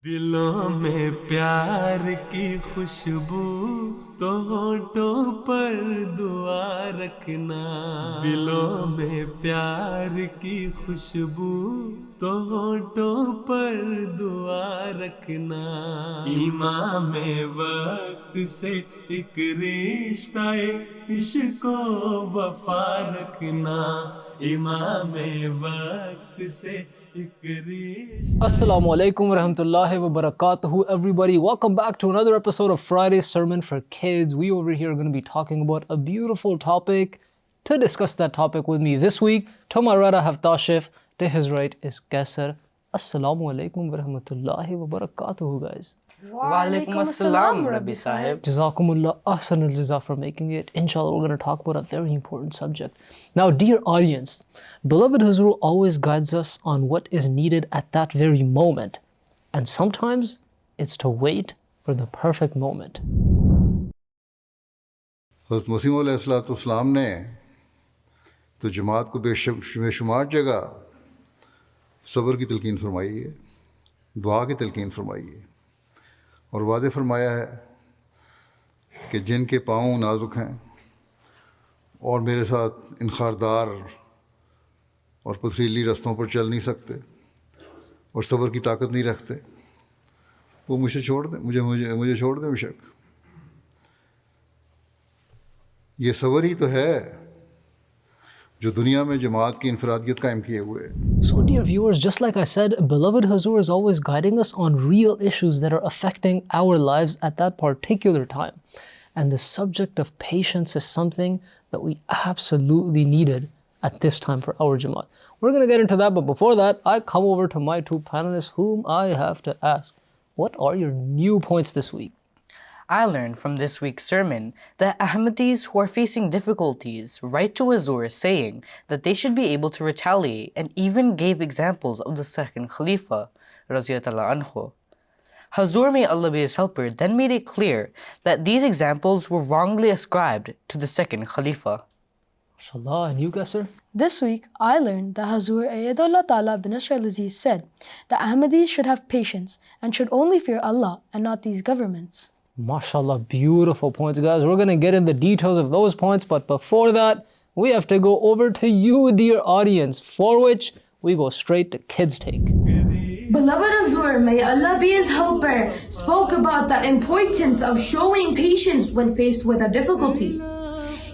दिलों में प्यार की खुशबू तो होठों पर दुआ रखना दिलों में प्यार की खुशबू तो होठों पर दुआ रखना ईमान में वक्त से एक रिश्ता इश्क वफा रखना ईमान में वक्त से Assalamu alaikum wa rahmatullahi wa barakatuhu, everybody. Welcome back to another episode of Friday's Sermon for Kids. We over here are going to be talking about a beautiful topic. To discuss that topic with me this week, to my right I have Tashif, to his right is Kaisar. Assalamu alaikum wa rahmatullahi wa barakatuhu, guys. Wa alaikum assalam, Rabbi Sahib. Jazakumullah ahsan al-jaza for making it. Inshallah, we're going to talk about a very important subject. Now, dear audience, beloved Huzoor always guides us on what is needed at that very moment. And sometimes it's to wait for the perfect moment. हज़रत मसीह अलैहिस्सलाम ने तो जमात को बेशुमार जगह सब्र की तलकीन फरमाई है, दुआ की तलकीन फरमाई है और वादे फरमाया है कि जिनके पाँव नाजुक हैं और मेरे साथ इनखारदार और पथरीली रास्तों पर चल नहीं सकते और सब्र की ताकत नहीं रखते, वो मुझे छोड़ दें, मुझे छोड़ दें बेशक। ये सब्र ही तो है जो दुनिया में जमात की इनफरादियत कायम किए हुए। So dear viewers, just like I said, beloved Huzoor is always guiding us on real issues that are affecting our lives at that particular time. And the subject of patience is something that we absolutely needed at this time for our Jamaat. We're going to get into that, but before that, I come over to my two panelists whom I have to ask, what are your new points this week? I learned from this week's sermon that Ahmadis who are facing difficulties write to Huzoor saying that they should be able to retaliate, and even gave examples of the second Khalifa, Radiyallahu anhu. Huzoor, may Allah be his helper, then made it clear that these examples were wrongly ascribed to the second Khalifa. MashaAllah, and you guys, sir? This week, I learned that Huzoor Ayyadullah Ta'ala bin Nasr al-Aziz said that Ahmadis should have patience and should only fear Allah and not these governments. MashaAllah, beautiful points, guys. We're going to get in the details of those points, but before that, we have to go over to you, dear audience, for which we go straight to Kids Take. Beloved Huzoor, may Allah be his helper, spoke about the importance of showing patience when faced with a difficulty.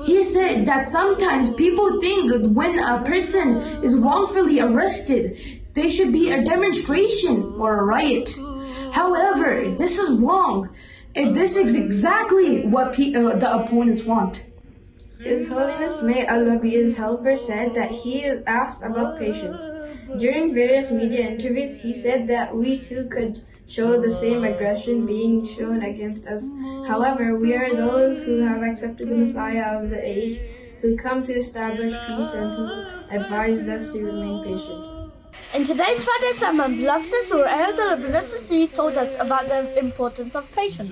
He said that sometimes people think that when a person is wrongfully arrested, there should be a demonstration or a riot. However, this is wrong. And this is exactly what the opponents want. His Holiness, may Allah be his helper, said that he is asked about patience. During various media interviews, he said that we too could show the same aggression being shown against us. However, we are those who have accepted the Messiah of the age, who come to establish peace and who advised us to remain patient. In today's Friday sermon, beloved Huzoor Ayyadullah bin Nasr al-Aziz told us about the importance of patience.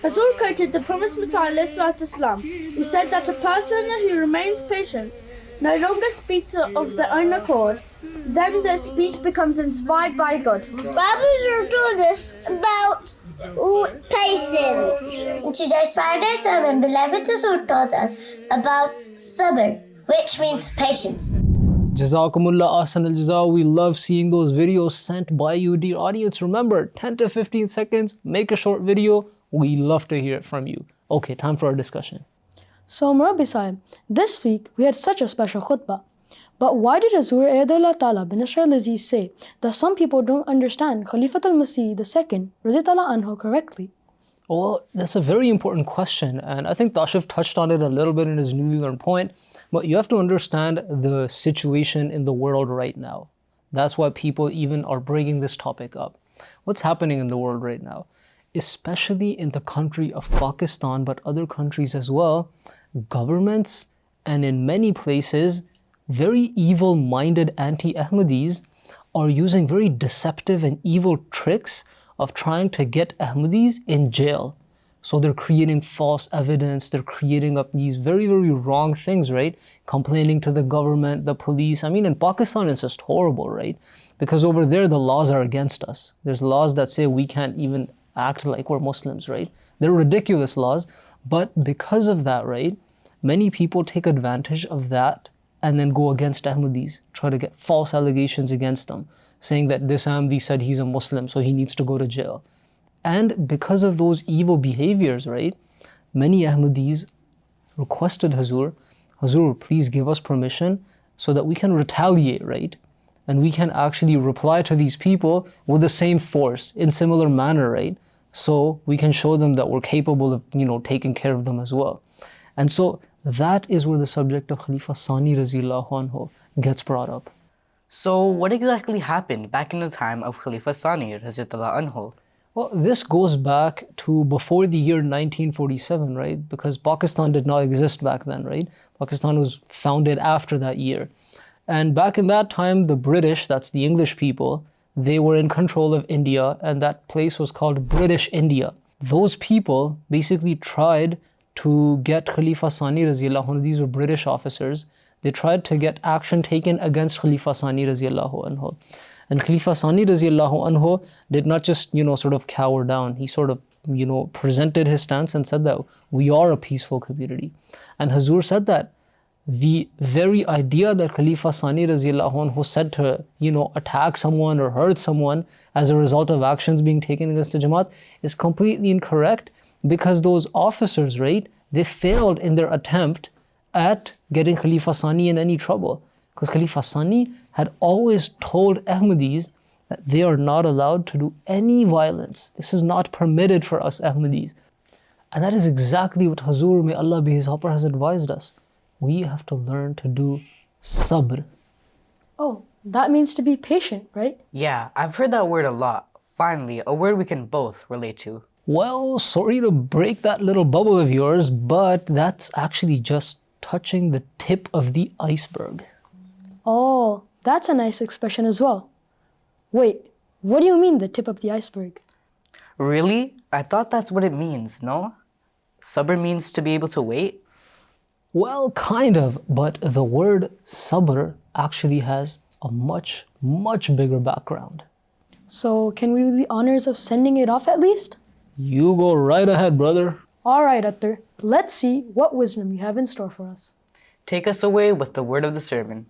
Huzoor quoted the promised Messiah ﷺ, who said that a person who remains patient no longer speaks of their own accord, then their speech becomes inspired by God. Huzoor told us about patience. In today's Friday sermon, beloved Huzoor taught us about Sabr, which means patience. Jazakumullah ahsan al-jaza. We love seeing those videos sent by you, dear audience. Remember, 10 to 15 seconds, make a short video. We love to hear it from you. Okay, time for our discussion. So, Rabbi Sahib, this week we had such a special khutbah. But why did Huzoor Ayyadullah Ta'ala bin Nasr al-Aziz say that some people don't understand Khalifatul Masih II, Radiyallahu anhu, correctly? Well, that's a very important question, and I think Tashif touched on it a little bit in his newly learned point. But you have to understand the situation in the world right now. That's why people even are bringing this topic up. What's happening in the world right now? Especially in the country of Pakistan, but other countries as well, governments and in many places, very evil-minded anti-Ahmadis are using very deceptive and evil tricks of trying to get Ahmadis in jail. So they're creating false evidence, they're creating up these very, very wrong things, right? Complaining to the government, the police. I mean, in Pakistan, it's just horrible, right? Because over there, the laws are against us. There's laws that say we can't even act like we're Muslims, right? They're ridiculous laws, but because of that, right, many people take advantage of that and then go against Ahmadis, try to get false allegations against them, saying that this Ahmadi said he's a Muslim, so he needs to go to jail. And because of those evil behaviors, right, many Ahmadis requested Huzoor, Huzoor, please give us permission so that we can retaliate, right? And we can actually reply to these people with the same force, in similar manner, right? So we can show them that we're capable of, taking care of them as well. And so that is where the subject of Khalifa Sani Raziyallahu Anhu gets brought up. So what exactly happened back in the time of Khalifa Sani Raziyallahu Anhu? Well, this goes back to before the year 1947, right? Because Pakistan did not exist back then, right? Pakistan was founded after that year. And back in that time, the British, that's the English people, they were in control of India, and that place was called British India. Those people basically tried to get Khalifa Sani Raziyallahu Anhu, these were British officers, they tried to get action taken against Khalifa Sani Raziyallahu Anhu. And Khalifa Sani Raziyallahu Anhu did not just, sort of cower down. He sort of, presented his stance and said that we are a peaceful community. And Huzoor said that the very idea that Khalifa Sani Raziyallahu Anhu said to, attack someone or hurt someone as a result of actions being taken against the Jamaat is completely incorrect, because those officers, right, they failed in their attempt at getting Khalifa Sani in any trouble. Because Khalifa Sani had always told Ahmadis that they are not allowed to do any violence. This is not permitted for us Ahmadis. And that is exactly what Huzoor, may Allah be his helper, has advised us. We have to learn to do Sabr. Oh, that means to be patient, right? Yeah, I've heard that word a lot. Finally, a word we can both relate to. Well, sorry to break that little bubble of yours, but that's actually just touching the tip of the iceberg. Oh, that's a nice expression as well. Wait, what do you mean, the tip of the iceberg? Really? I thought that's what it means, no? Sabr means to be able to wait? Well, kind of, but the word Sabr actually has a much, much bigger background. So, can we do the honors of sending it off at least? You go right ahead, brother. All right, Attar. Let's see what wisdom you have in store for us. Take us away with the word of the sermon.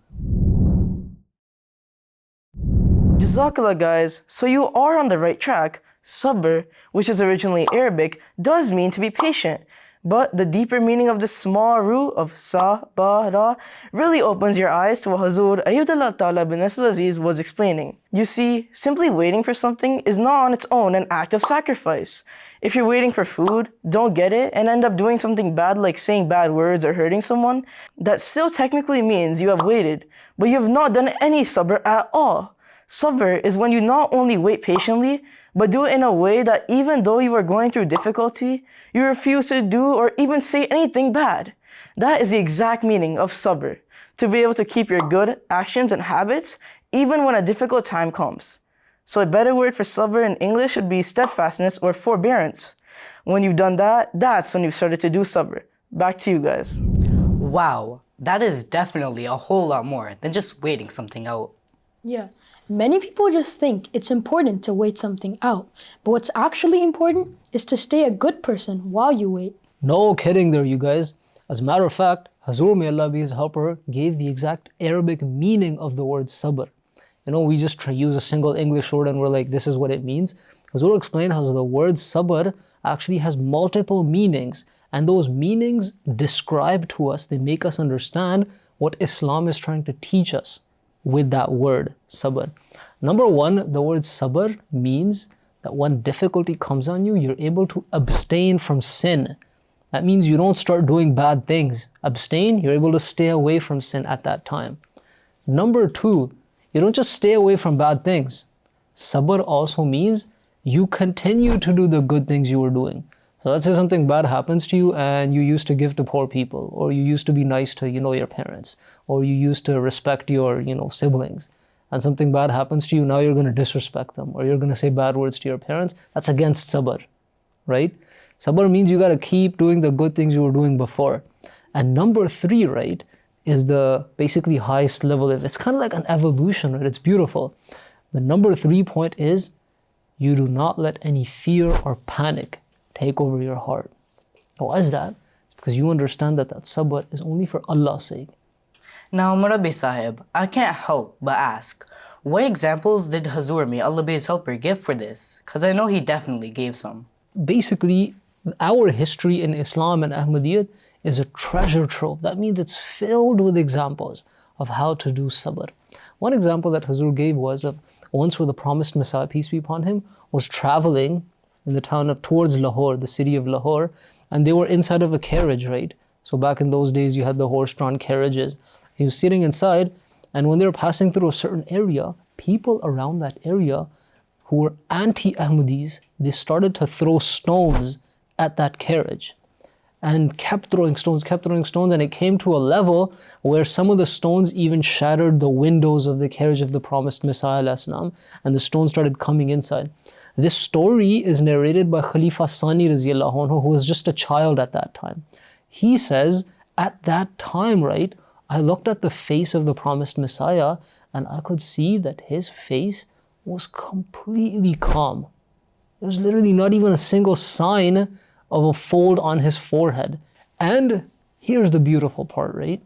Jazakallah, guys. So you are on the right track. Sabr, which is originally Arabic, does mean to be patient. But the deeper meaning of the small root of sabara really opens your eyes to what Huzoor Ayyadullah Ta'ala bin Nasr Aziz was explaining. You see, simply waiting for something is not on its own an act of sacrifice. If you're waiting for food, don't get it, and end up doing something bad like saying bad words or hurting someone, that still technically means you have waited, but you have not done any sabr at all. Sabr is when you not only wait patiently, but do it in a way that even though you are going through difficulty, you refuse to do or even say anything bad. That is the exact meaning of sabr, to be able to keep your good actions and habits even when a difficult time comes. So a better word for sabr in English should be steadfastness or forbearance. When you've done that, that's when you've started to do sabr. Back to you guys. Wow, that is definitely a whole lot more than just waiting something out. Yeah. Many people just think it's important to wait something out, but what's actually important is to stay a good person while you wait. No kidding there, you guys. As a matter of fact, Huzoor, may Allah be his helper, gave the exact Arabic meaning of the word sabr. We just use a single English word and we're like, this is what it means. Huzoor explained how the word sabr actually has multiple meanings, and those meanings describe to us, they make us understand what Islam is trying to teach us with that word, sabr. Number one, the word sabr means that when difficulty comes on you, you're able to abstain from sin. That means you don't start doing bad things. Abstain, you're able to stay away from sin at that time. Number two, you don't just stay away from bad things. Sabr also means you continue to do the good things you were doing. So let's say something bad happens to you and you used to give to poor people, or you used to be nice to, your parents, or you used to respect your, siblings, and something bad happens to you, now you're going to disrespect them, or you're going to say bad words to your parents. That's against sabr, right? Sabr means you gotta keep doing the good things you were doing before. And number 3, right, is the basically highest level. It's kind of like an evolution, right? It's beautiful. The number 3 point is you do not let any fear or panic take over your heart. Why is that? It's because you understand that sabr is only for Allah's sake. Now, Murabi Sahib, I can't help but ask, what examples did Huzoor, may Allah be his helper, give for this? Because I know he definitely gave some. Basically, our history in Islam and Ahmadiyyat is a treasure trove. That means it's filled with examples of how to do sabr. One example that Huzoor gave was of once where the promised Messiah, peace be upon him, was traveling in the town of towards Lahore, the city of Lahore, and they were inside of a carriage, right? So back in those days, you had the horse-drawn carriages. He was sitting inside, and when they were passing through a certain area, people around that area who were anti-Ahmadis, they started to throw stones at that carriage and kept throwing stones, and it came to a level where some of the stones even shattered the windows of the carriage of the promised Messiah ﷺ, and the stones started coming inside. This story is narrated by Khalifa Sani radiallahu anhu, who was just a child at that time. He says, at that time, right, I looked at the face of the promised Messiah and I could see that his face was completely calm. There was literally not even a single sign of a fold on his forehead. And here's the beautiful part, right?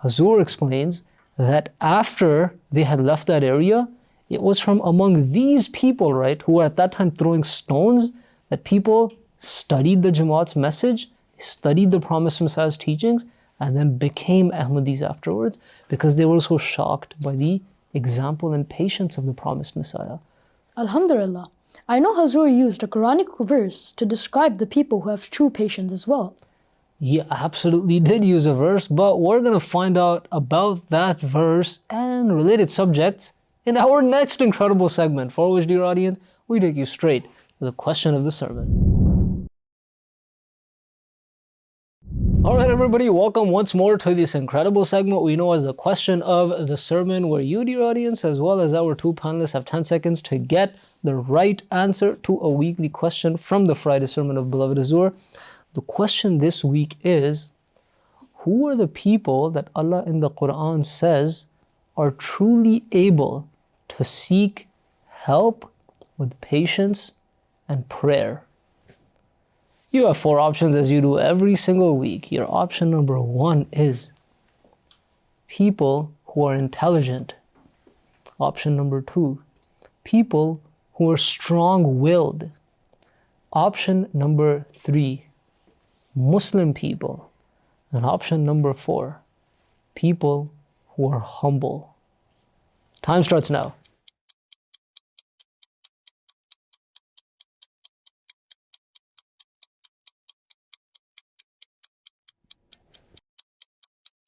Huzoor explains that after they had left that area, it was from among these people, right, who were at that time throwing stones, that people studied the Jamaat's message, studied the promised Messiah's teachings, and then became Ahmadis afterwards because they were so shocked by the example and patience of the promised Messiah. Alhamdulillah. I know Huzoor used a Quranic verse to describe the people who have true patience as well. Yeah, absolutely did use a verse, but we're going to find out about that verse and related subjects in our next incredible segment, for which, dear audience, we take you straight to the question of the sermon. Alright everybody, welcome once more to this incredible segment we know as the question of the sermon, where you, dear audience, as well as our 2 panelists have 10 seconds to get the right answer to a weekly question from the Friday sermon of beloved Huzoor. The question this week is, who are the people that Allah in the Quran says are truly able to seek help with patience and prayer? You have 4 options as you do every single week. Your option number 1 is people who are intelligent. Option number 2, people who are strong-willed. Option number 3, Muslim people. And option number 4, people who are humble. Time starts now.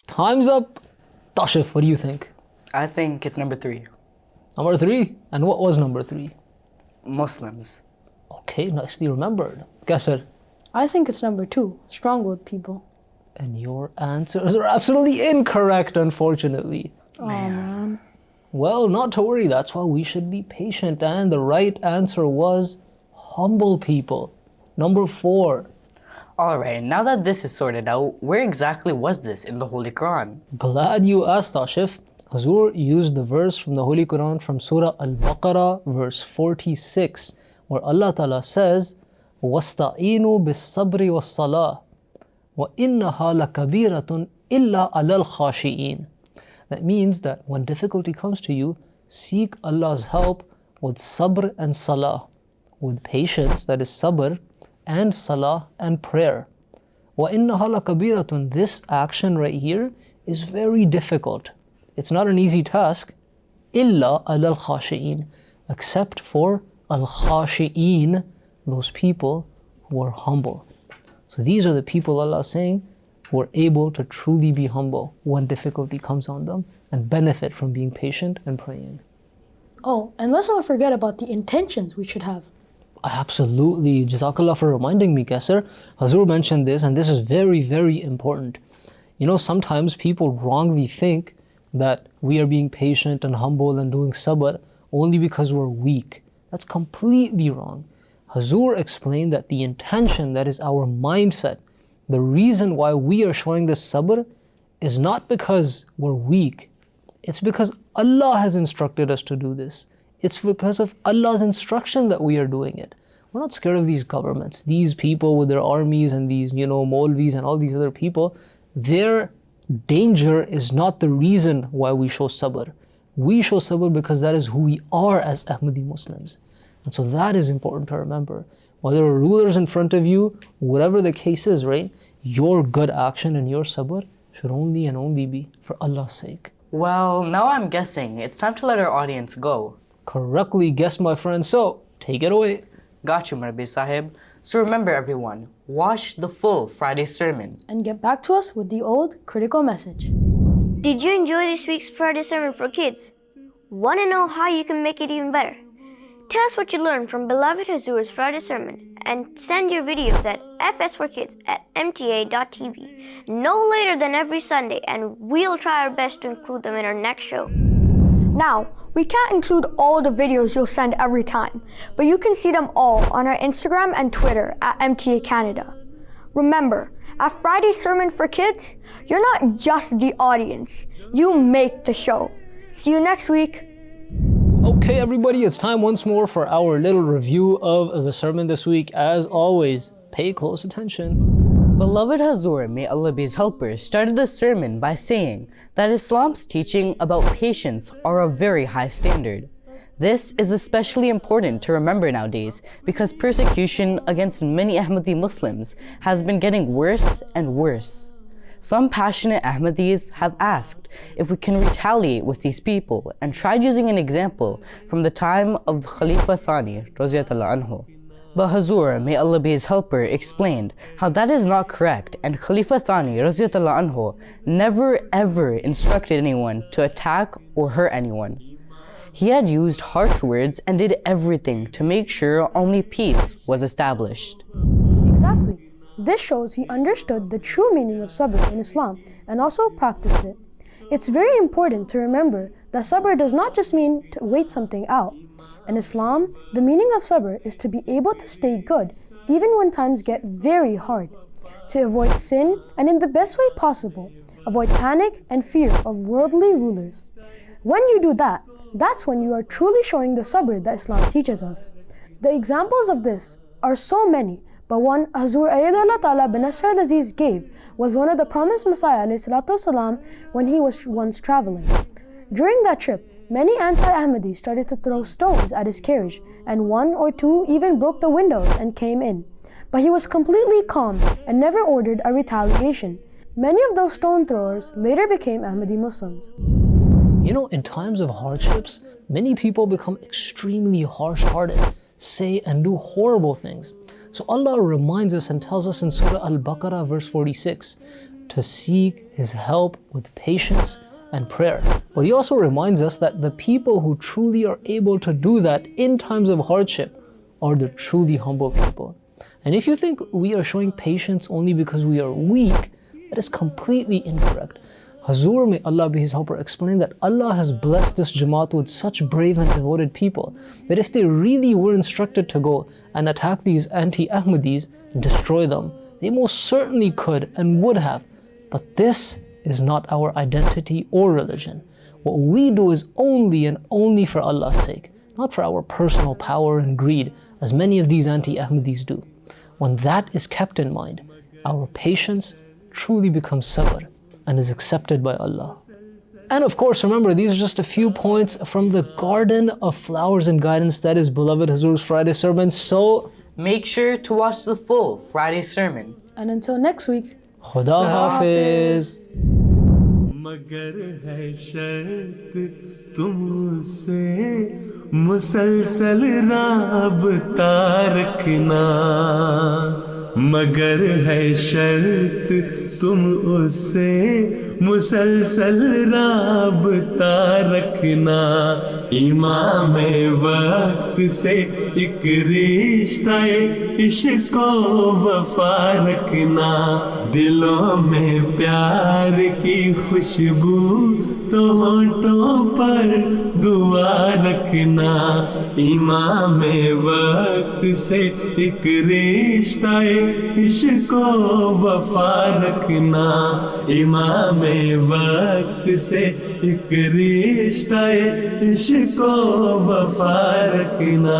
Time's up. Tashif, what do you think? I think it's number 3. Number 3? And what was number 3? Muslims. Okay, nicely remembered. Qasr? I think it's number 2, strong-willed people. And your answers are absolutely incorrect, unfortunately. Oh man. Well, not to worry, that's why we should be patient. And the right answer was humble people. Number 4. Alright, now that this is sorted out, where exactly was this in the Holy Quran? Glad you asked, Tashif. Huzoor used the verse from the Holy Quran from Surah Al-Baqarah, verse 46, where Allah Ta'ala says, وَاسْتَعِينُوا بِالصَّبْرِ وَالصَّلَاةِ وَإِنَّهَا لَكَبِيرَةٌ إِلَّا عَلَى الْخَاشِئِينَ. That means that when difficulty comes to you, seek Allah's help with sabr and salah, with patience, that is sabr, and salah and prayer. وَإِنَّهَا لَكَبِيرَةٌ. This action right here is very difficult. It's not an easy task. إِلَّا عَلَى الْخَاشِئِينَ. Except for al-khashi'een, those people who are humble. So these are the people, Allah is saying, who are able to truly be humble when difficulty comes on them and benefit from being patient and praying. Oh, and let's not forget about the intentions we should have. Absolutely. Jazakallah for reminding me, Qasr. Huzoor mentioned this, and this is very, very important. You know, sometimes people wrongly think that we are being patient and humble and doing sabr only because we're weak. That's completely wrong. Huzoor explained that the intention, that is our mindset, the reason why we are showing this sabr is not because we're weak. It's because Allah has instructed us to do this. It's because of Allah's instruction that we are doing it. We're not scared of these governments, these people with their armies and these, Maulvis and all these other people. Their danger is not the reason why we show sabr. We show sabr because that is who we are as Ahmadi Muslims. And so that is important to remember. While there are rulers in front of you, whatever the case is, right? Your good action and your sabr should only and only be for Allah's sake. Well, now I'm guessing it's time to let our audience go. Correctly guessed, my friend. So, take it away. Got you, Marbi Sahib. So remember everyone, watch the full Friday sermon. And get back to us with the old critical message. Did you enjoy this week's Friday sermon for kids? Want to know how you can make it even better? Tell us what you learned from beloved Huzoor's Friday sermon and send your videos at FS4KIDS@MTA.tv no later than every Sunday, and we'll try our best to include them in our next show. Now, we can't include all the videos you'll send every time, but you can see them all on our Instagram and Twitter at MTA Canada. Remember, at Friday Sermon for Kids, you're not just the audience, you make the show. See you next week. Okay, everybody, it's time once more for our little review of the sermon this week. As always, pay close attention. Beloved Huzoor, may Allah be his helper, started the sermon by saying that Islam's teaching about patience are a very high standard. This is especially important to remember nowadays because persecution against many Ahmadi Muslims has been getting worse and worse. Some passionate Ahmadis have asked if we can retaliate with these people and tried using an example from the time of Khalifa Thani Raziyallahu anhu. But Huzoor, may Allah be his helper, explained how that is not correct, and Khalifa Thani Raziyallahu anhu never ever instructed anyone to attack or hurt anyone. He had used harsh words and did everything to make sure only peace was established. Exactly. This shows he understood the true meaning of sabr in Islam and also practiced it. It's very important to remember that sabr does not just mean to wait something out. In Islam, the meaning of sabr is to be able to stay good even when times get very hard, to avoid sin and in the best way possible, avoid panic and fear of worldly rulers. When you do that, that's when you are truly showing the sabr that Islam teaches us. The examples of this are so many, but one Huzoor Ayyadullah Ta'ala bin Nasr al-Aziz gave was one of the promised Messiah ﷺ when he was once traveling. During that trip, many anti-Ahmadis started to throw stones at his carriage, and one or two even broke the windows and came in. But he was completely calm and never ordered a retaliation. Many of those stone throwers later became Ahmadi Muslims. In times of hardships, many people become extremely harsh-hearted, say and do horrible things. So Allah reminds us and tells us in Surah Al-Baqarah verse 46 to seek His help with patience and prayer. But He also reminds us that the people who truly are able to do that in times of hardship are the truly humble people. And if you think we are showing patience only because we are weak, that is completely incorrect. Huzoor, may Allah be his helper, explained that Allah has blessed this Jamaat with such brave and devoted people that if they really were instructed to go and attack these anti-Ahmadis and destroy them, they most certainly could and would have. But this is not our identity or religion. What we do is only and only for Allah's sake, not for our personal power and greed, as many of these anti-Ahmadis do. When that is kept in mind, our patience truly becomes sabr and is accepted by Allah. And of course, remember, these are just a few points from the garden of flowers and guidance that is beloved Huzoor's Friday sermon. So make sure to watch the full Friday sermon. And until next week, Khuda Hafiz. मगर है शर्त तुमसे मुसलसल राबता रखना, मगर है शर्त तुम उससे मुसलसल राबता रखना इमाम वक्त से एक रिश्ता इश्क वफा रखना दिलों में प्यार की खुशबू तो होंठों पर दुआ रखना इमाम वक्त से एक रिश्ता इश्क वफा रखना इमाम वक्त से एक रिश्ता इश्क वफा रखना